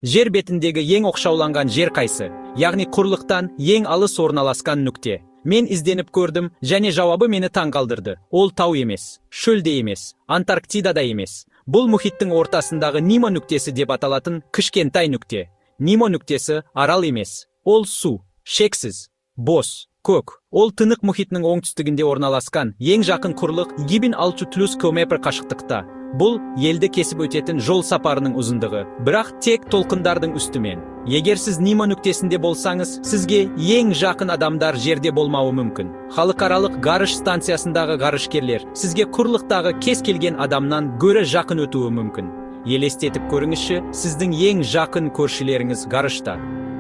Жер бетіндегі ең оқшауланған жер қайсы, яғни құрлықтан ең алыс орналасқан нүкте. Мен ізденіп көрдім, және жауабы мені таңғалдырды. Ол тау емес, шөлде емес, Антарктидада емес. Бұл мұхиттың ортасындағы Немо нүктесі деп аталатын кішкентай нүкте. Немо нүктесі арал емес. Ол су, шексіз, бос, көк. Ол Тынық мұхитының оңтүстігінде орналасқан. Ең жақын құрлық 2600 км қашықтықта. Бұл елді кесіп өтетін жол сапарының ұзындығы, бірақ тек толқындардың үстімен. Егер сіз Немо нүктесінде болсаңыз, сізге ең жақын адамдар жерде болмауы мүмкін. Халықаралық ғарыш станциясындағы ғарышкерлер сізге құрлықтағы кез келген адамнан гөрі жақын өтуі мүмкін. Елестетіп көріңізші, сіздің ең жақын көршілеріңіз ғарышта.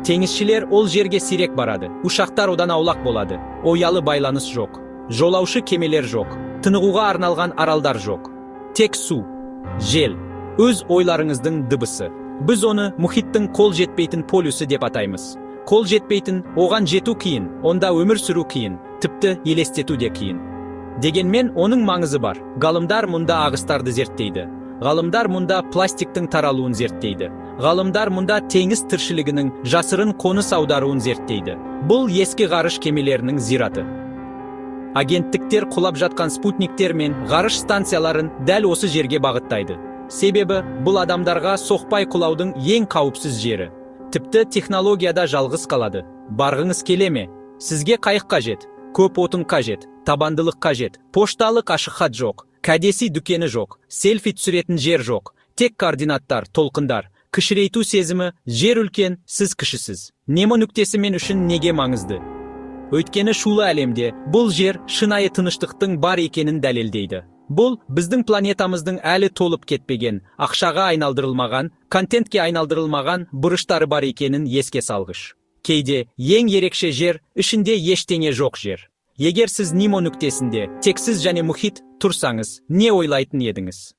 Теңізшілер ол жерге сирек барады. Ұшақтар одан аулақ болады. Оялы байланыс жоқ. Жолаушы кемелер жоқ. Тынығуға арналған аралдар жоқ. Тек су, жел, өз ойларыңыздың дыбысы. Біз оны мұхиттың қол жетпейтін полюсі деп атаймыз. Қол жетпейтін, оған жету қиын, онда өмір сүру қиын, тіпті елестету де қиын. Дегенмен оның маңызы бар. Ғалымдар мұнда ағыстарды зерттейді. Ғалымдар мұнда пластиктің таралуын зерттейді. Ғалымдар мұнда теңіз тіршілігінің жасырын қоныс аударуын зерттейді. Бұл ескі ғарыш кемелерінің зираты. Агенттіктер құлап жатқан спутниктер мен ғарыш станцияларын дәл осы жерге бағыттайды. Себебі бұл адамдарға соқпай құлаудың ең қауіпсіз жері. Тіпті технологияда жалғыз қалады. Барғыңыз келе ме? Сізге қайық қажет, көп отын қажет, табандылық қажет, пошталық ашық хат жоқ, кәдесый дүкені жоқ, селфи түсіретін жер жоқ, тек координаттар, толқындар, кішірейту сезімі, жер үлкен, сіз кішісіз. Немо нүктесі мен үшін неге маңызды? Өйткені шулы әлемде бұл жер шынайы тыныштықтың бар екенін дәлелдейді. Бұл біздің планетамыздың әлі толып кетпеген, ақшаға айналдырылмаған, контентке айналдырылмаған бұрыштары бар екенін еске салғыш. Кейде ең ерекше жер, ішінде ештеңе жоқ жер. Егер сіз Немо нүктесінде, тексіз және мұхит тұрсаңыз, не ойлайтын едіңіз?